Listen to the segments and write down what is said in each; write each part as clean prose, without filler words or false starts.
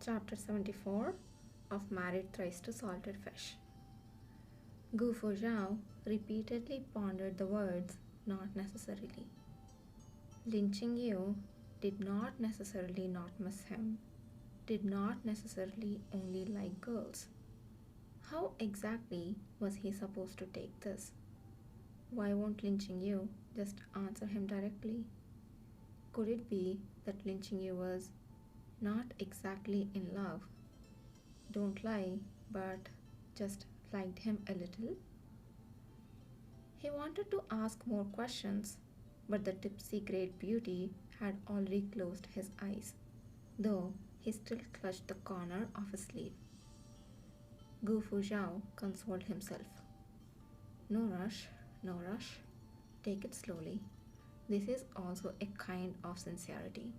Chapter 74 of Married Thrice to Salted Fish. Gu Fuzhao repeatedly pondered the words not necessarily. Lin Qingyu did not necessarily not miss him, did not necessarily only like girls. How exactly was he supposed to take this? Why won't Lin Qingyu just answer him directly? Could it be that Lin Qingyu was not exactly in love? Don't lie, but just liked him a little? He wanted to ask more questions, but the tipsy great beauty had already closed his eyes, though he still clutched the corner of his sleeve. Gu Fuzhao consoled himself. No rush, no rush. Take it slowly. This is also a kind of sincerity.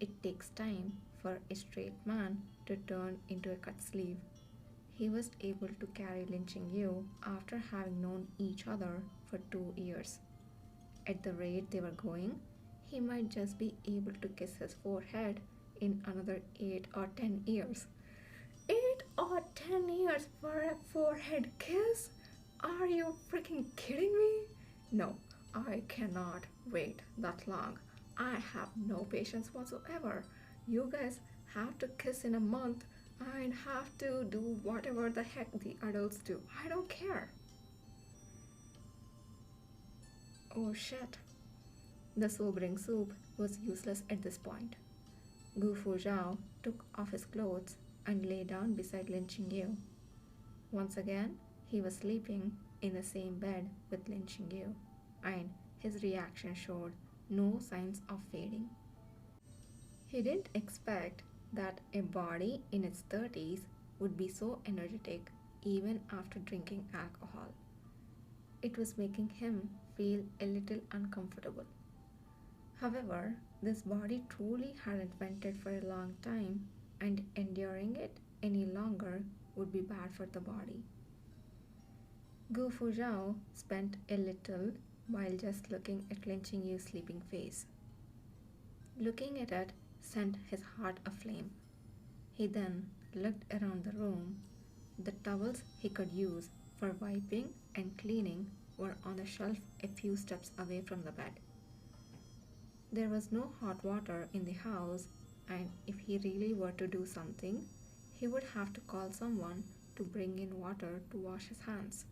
It takes time for a straight man to turn into a cut sleeve. He was able to carry Lin Qingyu after having known each other for 2 years. At the rate they were going, he might just be able to kiss his forehead in another 8 or 10 years. 8 or 10 years for a forehead kiss? Are you freaking kidding me? No, I cannot wait that long. I have no patience whatsoever. You guys have to kiss in a month and have to do whatever the heck the adults do. I don't care. Oh shit. The sobering soup was useless at this point. Gu Fuzhao took off his clothes and lay down beside Lin Qingyu. Once again, he was sleeping in the same bed with Lin Qingyu, and his reaction showed no signs of fading. He didn't expect that a body in its 30s would be so energetic even after drinking alcohol. It was making him feel a little uncomfortable. However, this body truly hadn't vented for a long time, and enduring it any longer would be bad for the body. Gu Fuzhao spent a little while just looking at Lin Qingyu's sleeping face. Looking at it sent his heart aflame. He then looked around the room. The towels he could use for wiping and cleaning were on the shelf a few steps away from the bed. There was no hot water in the house, and if he really were to do something, he would have to call someone to bring in water to wash his hands.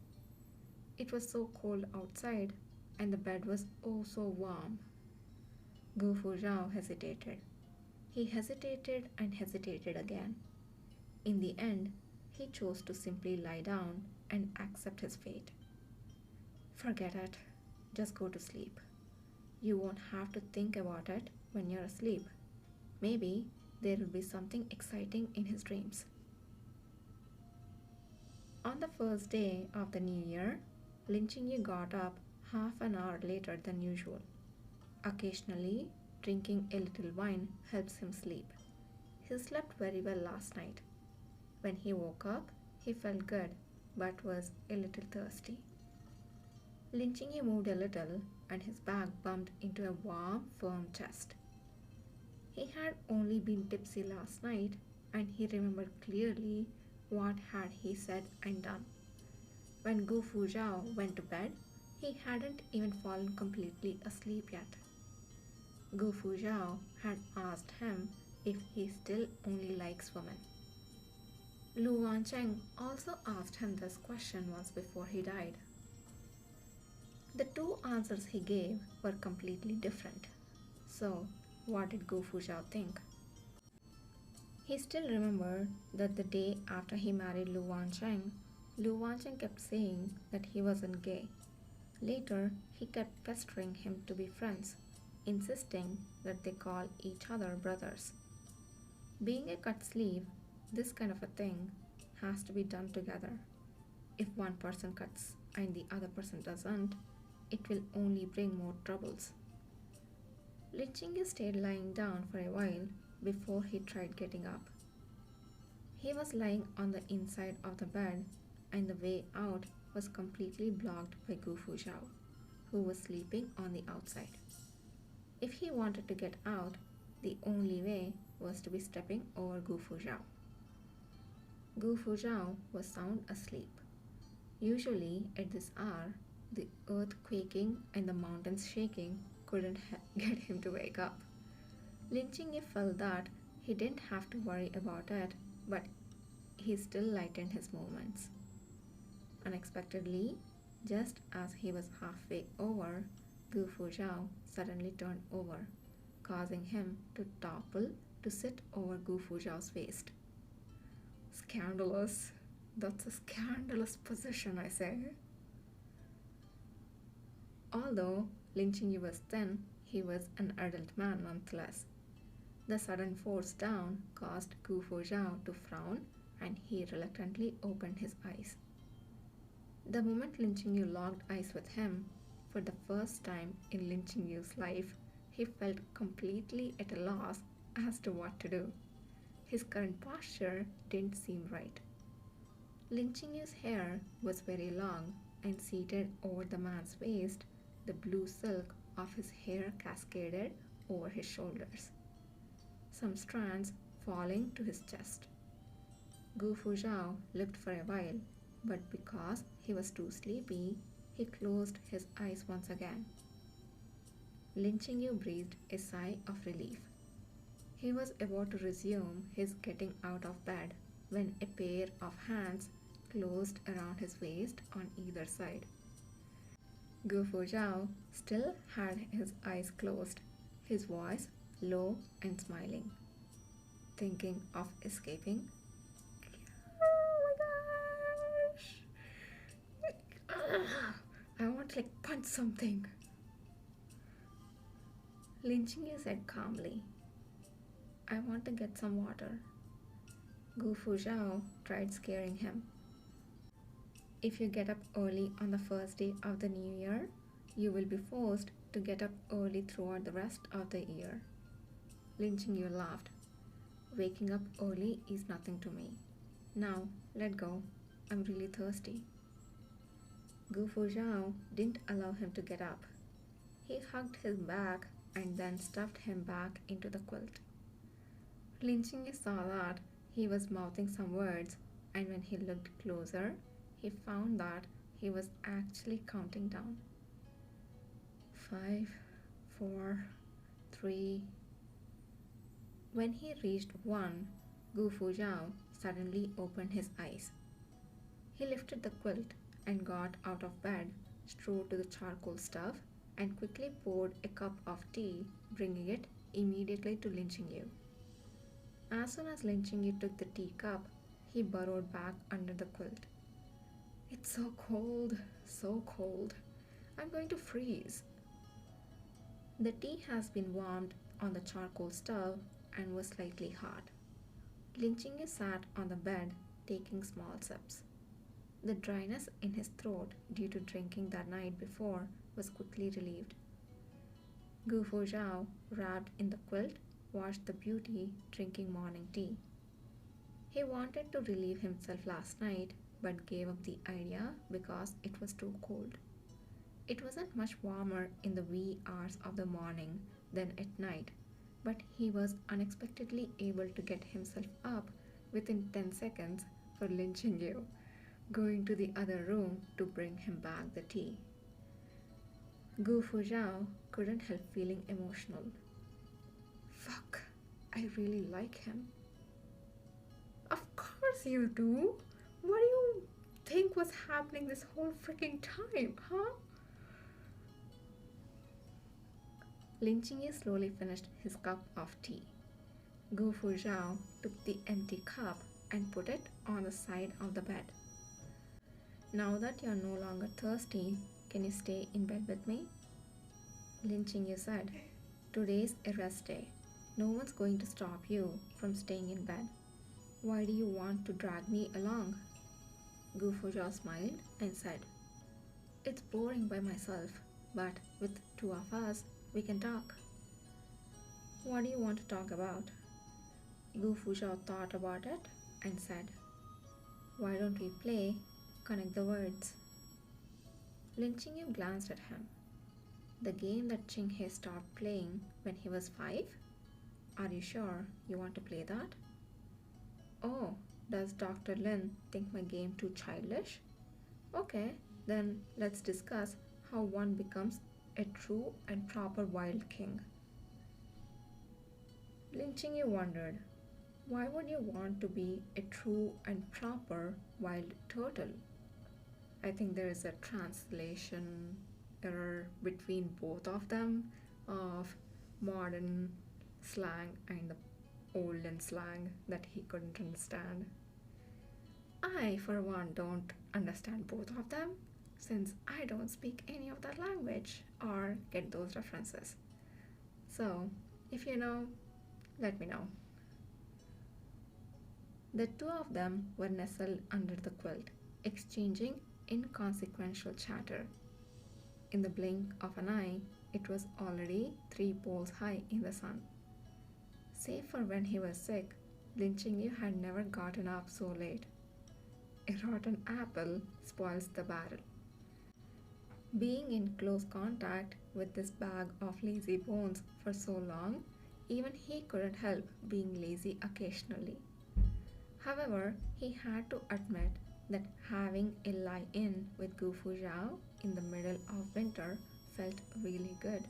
It was so cold outside, and the bed was oh so warm. Gu Fuzhao hesitated. He hesitated and hesitated again. In the end, he chose to simply lie down and accept his fate. Forget it. Just go to sleep. You won't have to think about it when you're asleep. Maybe there will be something exciting in his dreams. On the first day of the new year, Lin Qingyu got up half an hour later than usual. Occasionally, drinking a little wine helps him sleep. He slept very well last night. When he woke up, he felt good but was a little thirsty. Lin Qingyu moved a little and his back bumped into a warm, firm chest. He had only been tipsy last night, and he remembered clearly what had he said and done. When Gu Fuzhao went to bed, he hadn't even fallen completely asleep yet. Gu Fuzhao had asked him if he still only likes women. Lu Wancheng also asked him this question once before he died. The two answers he gave were completely different. So, what did Gu Fuzhao think? He still remembered that the day after he married Lu Wancheng kept saying that he wasn't gay. Later, he kept pestering him to be friends, insisting that they call each other brothers. Being a cut sleeve, this kind of a thing has to be done together. If one person cuts and the other person doesn't, it will only bring more troubles. Lin Qingyu stayed lying down for a while before he tried getting up. He was lying on the inside of the bed, and the way out was completely blocked by Gu Fuzhao, who was sleeping on the outside. If he wanted to get out, the only way was to be stepping over Gu Fuzhao. Gu Fuzhao was sound asleep. Usually, at this hour, the earth quaking and the mountains shaking couldn't get him to wake up. Lin Qingyi felt that he didn't have to worry about it, but he still lightened his movements. Unexpectedly, just as he was halfway over, Gu Fuzhao suddenly turned over, causing him to topple to sit over Gu Fuzhao's waist. Scandalous. That's a scandalous position, I say. Although Lin Qingyi was thin, he was an adult man nonetheless. The sudden force down caused Gu Fuzhao to frown, and he reluctantly opened his eyes. The moment Lin Qingyi locked eyes with him, for the first time in Lin Qingyi's life, he felt completely at a loss as to what to do. His current posture didn't seem right. Lin Qingyi's hair was very long, and seated over the man's waist, the blue silk of his hair cascaded over his shoulders, some strands falling to his chest. Gu Fuzhao looked for a while, but because he was too sleepy, he closed his eyes once again. Lin Qingyi breathed a sigh of relief. He was about to resume his getting out of bed when a pair of hands closed around his waist on either side. Gu Fuzhao still had his eyes closed, his voice low and smiling. Thinking of escaping? Oh my gosh! I want to punch something. Lin Qingyi said calmly, I want to get some water. Gu Fuzhao tried scaring him. If you get up early on the first day of the new year, you will be forced to get up early throughout the rest of the year. Lin Qingyi laughed. Waking up early is nothing to me. Now, let go. I'm really thirsty. Gu Fuzhao didn't allow him to get up. He hugged his back and then stuffed him back into the quilt. Lin Qingyi saw that he was mouthing some words, and when he looked closer, he found that he was actually counting down. 5, 4, 3. When he reached 1, Gu Fuzhao suddenly opened his eyes. He lifted the quilt and got out of bed, strode to the charcoal stove, and quickly poured a cup of tea, bringing it immediately to Lin Qingyi. As soon as Lin Qingyi took the teacup, he burrowed back under the quilt. It's so cold, so cold. I'm going to freeze. The tea has been warmed on the charcoal stove and was slightly hot. Lin Qingyi sat on the bed, taking small sips. The dryness in his throat due to drinking the night before was quickly relieved. Gu Fuzhao, wrapped in the quilt, watched the beauty drinking morning tea. He wanted to relieve himself last night, but gave up the idea because it was too cold. It wasn't much warmer in the wee hours of the morning than at night, but he was unexpectedly able to get himself up within 10 seconds for Lin Qingyi, going to the other room to bring him back the tea. Gu Fuzhao couldn't help feeling emotional. Fuck, I really like him. Of course you do. What do you think was happening this whole freaking time, huh? Lin Qingyi slowly finished his cup of tea. Gu Fuzhao took the empty cup and put it on the side of the bed. Now that you're no longer thirsty, can you stay in bed with me? Lin Qingyi said, Today's a rest day. No one's going to stop you from staying in bed. Why do you want to drag me along? Gu Fuzhao smiled and said, It's boring by myself, but with two of us, we can talk. What do you want to talk about? Gu Fuzhao thought about it and said, Why don't we play Connect the Words? Lin Qingyi glanced at him. The game that Qinghe stopped playing when he was 5? Are you sure you want to play that? Oh, does Dr. Lin think my game too childish? Okay, then let's discuss how one becomes a true and proper wild king. Lin Chingyu wondered, why would you want to be a true and proper wild turtle? I think there is a translation error between both of them of modern slang and the olden slang that he couldn't understand. I, for one, don't understand both of them since I don't speak any of that language or get those references. So, if you know, let me know. The two of them were nestled under the quilt, exchanging inconsequential chatter. In the blink of an eye, it was already 3 poles high in the sun. Save for when he was sick, Lin Chingyu had never gotten up so late. A rotten apple spoils the barrel. Being in close contact with this bag of lazy bones for so long, even he couldn't help being lazy occasionally. However, he had to admit that having a lie-in with Gu Fuzhao in the middle of winter felt really good.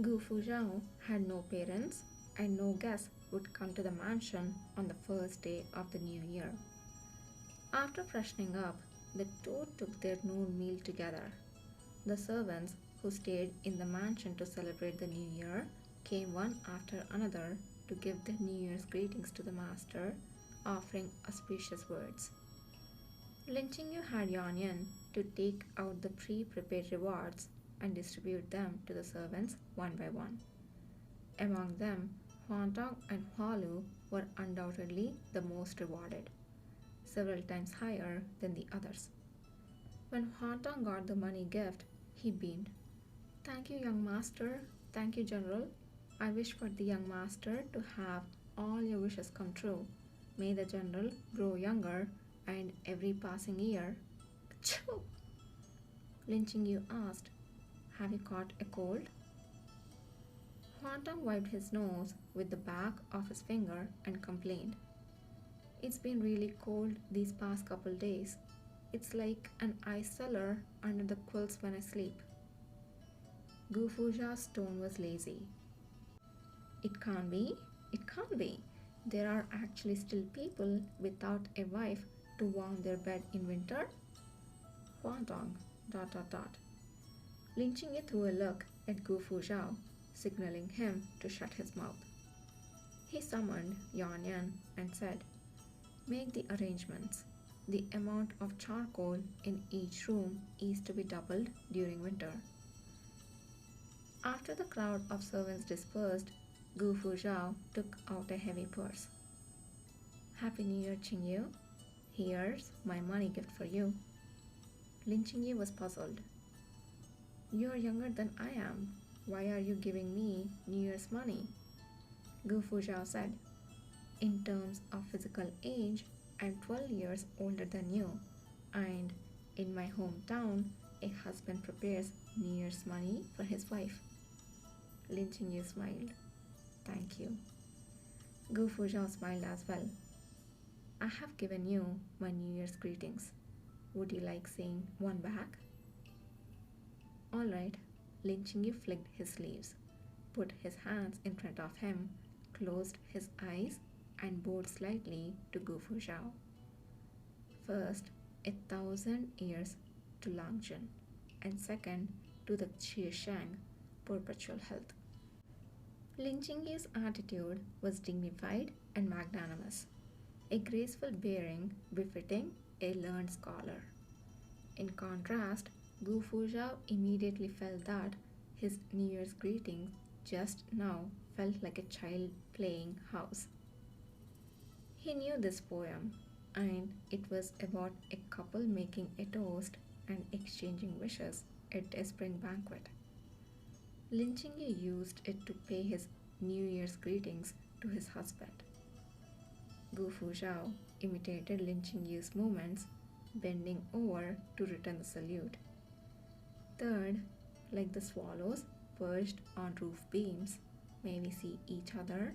Gu Fuzhao had no parents and no guests would come to the mansion on the first day of the new year. After freshening up, the two took their noon meal together. The servants who stayed in the mansion to celebrate the new year came one after another to give the New Year's greetings to the master, offering auspicious words. Lin Chingyu had Yan Yan to take out the pre-prepared rewards and distribute them to the servants one by one. Among them, Huantong and Hualu were undoubtedly the most rewarded, several times higher than the others. When Huantong got the money gift, he beamed. Thank you, young master. Thank you, general. I wish for the young master to have all your wishes come true. May the general grow younger and every passing year. Achoo! Lin Chingyu asked, have you caught a cold? Huantong wiped his nose with the back of his finger and complained. It's been really cold these past couple days. It's like an ice cellar under the quilts when I sleep. Gu Fuzhao's tone was lazy. It can't be. It can't be. There are actually still people without a wife to warm their bed in winter. Huantong, ... Lin Chingyu threw a look at Gu Fuzhao, signaling him to shut his mouth. He summoned Yan Yan and said, make the arrangements. The amount of charcoal in each room is to be doubled during winter. After the crowd of servants dispersed, Gu Fuzhao took out a heavy purse. Happy New Year, Chingyu. Here's my money gift for you. Lin Chingyu was puzzled. You're younger than I am. Why are you giving me New Year's money? Gu Fuzhao said, in terms of physical age, I'm 12 years older than you, and in my hometown, a husband prepares New Year's money for his wife. Lin Chingyu smiled. Thank you. Gu Fuzhao smiled as well. I have given you my New Year's greetings. Would you like saying one back? All right. Lin Chingyu flicked his sleeves, put his hands in front of him, closed his eyes, and bowed slightly to Gu Fuzhao. First, 1,000 years to Langjun, and second, to the Qieshang, perpetual health. Lin Chingyu's attitude was dignified and magnanimous, a graceful bearing befitting a learned scholar. In contrast, Gu Fuzhao immediately felt that his New Year's greeting just now felt like a child playing house. He knew this poem, and it was about a couple making a toast and exchanging wishes at a spring banquet. Lin Chingyu used it to pay his New Year's greetings to his husband. Gu Fuzhao imitated Lin Chingyu's movements, bending over to return the salute. Third, like the swallows perched on roof beams, may we see each other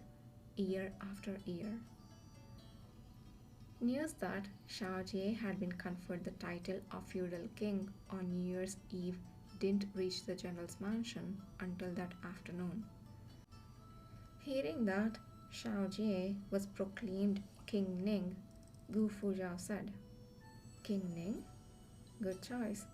year after year. News that Shah Jahan had been conferred the title of feudal king on New Year's Eve didn't reach the general's mansion until that afternoon. Hearing that Shao Jie was proclaimed King Ning, Gu Fuzhou said, King Ning? Good choice.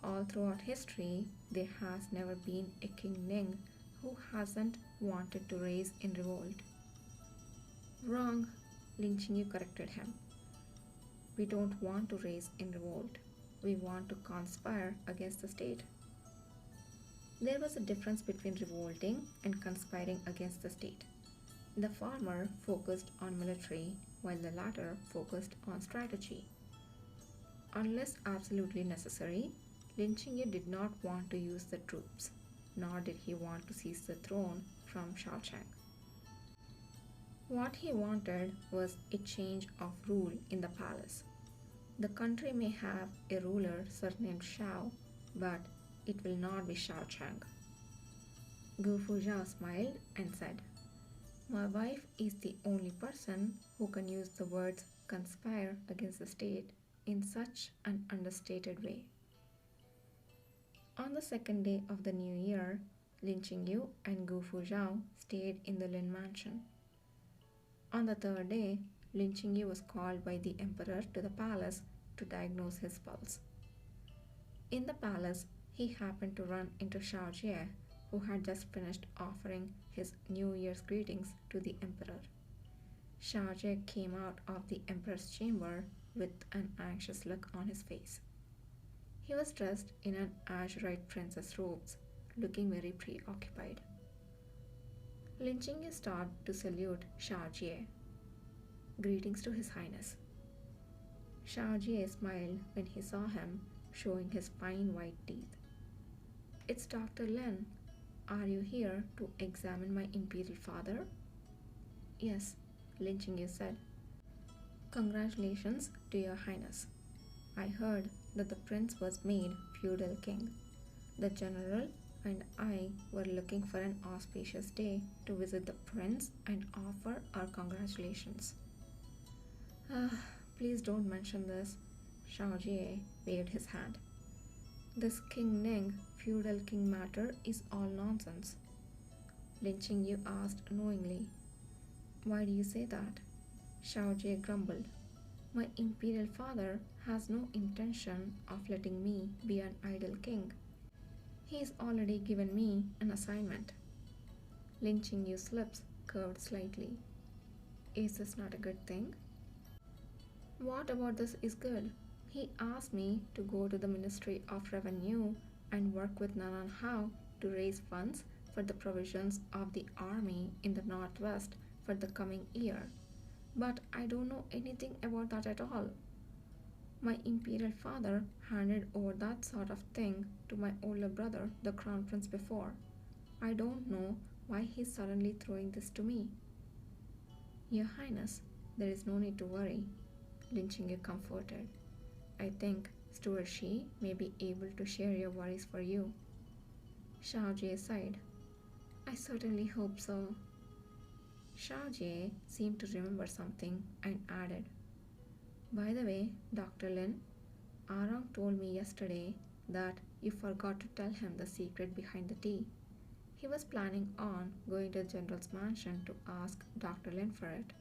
All throughout history, there has never been a King Ning who hasn't wanted to raise in revolt. Wrong, Lin Qingyu corrected him. We don't want to raise in revolt. We want to conspire against the state. There was a difference between revolting and conspiring against the state. The former focused on military, while the latter focused on strategy. Unless absolutely necessary, Lin Qingyu did not want to use the troops, nor did he want to seize the throne from Shaocheng. What he wanted was a change of rule in the palace. The country may have a ruler surnamed Shao, but it will not be Shaocheng. Gu Fuzhou smiled and said, My wife is the only person who can use the words conspire against the state in such an understated way. On the second day of the new year, Lin Qingyu and Gu Fuzhou stayed in the Lin mansion. On the third day, Lin Qingyu was called by the emperor to the palace to diagnose his pulse. In the palace, he happened to run into Shao Jie, who had just finished offering his New Year's greetings to the emperor. Shao Jie came out of the emperor's chamber with an anxious look on his face. He was dressed in an azurite princess robes, looking very preoccupied. Lin Qingyu stopped to salute Shao Jie. Greetings to His Highness. Shao Jie smiled when he saw him, showing his fine white teeth. It's Dr. Lin. Are you here to examine my imperial father? Yes, Lin Qingyu said. Congratulations to your highness. I heard that the prince was made feudal king. The general and I were looking for an auspicious day to visit the prince and offer our congratulations. Please don't mention this. Shao Jie waved his hand. This King Ning feudal king matter is all nonsense. Lin Qingyu asked knowingly. Why do you say that? Shao Jie grumbled. My imperial father has no intention of letting me be an idle king. He's already given me an assignment. Lin Qingyu's lips curved slightly. Is this not a good thing? What about this is good? He asked me to go to the Ministry of Revenue and work with Nanan Hao to raise funds for the provisions of the army in the northwest for the coming year. But I don't know anything about that at all. My imperial father handed over that sort of thing to my older brother, the crown prince, before. I don't know why he's suddenly throwing this to me. Your Highness, there is no need to worry, Lin Qingyu comforted. I think Steward Shi may be able to share your worries for you. Shao Jie sighed. I certainly hope so. Shao Jie seemed to remember something and added, By the way, Dr. Lin, Arang told me yesterday that you forgot to tell him the secret behind the tea. He was planning on going to the general's mansion to ask Dr. Lin for it.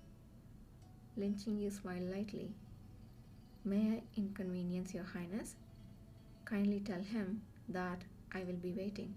Lin Qingyu smiled lightly. May I inconvenience your highness? Kindly tell him that I will be waiting.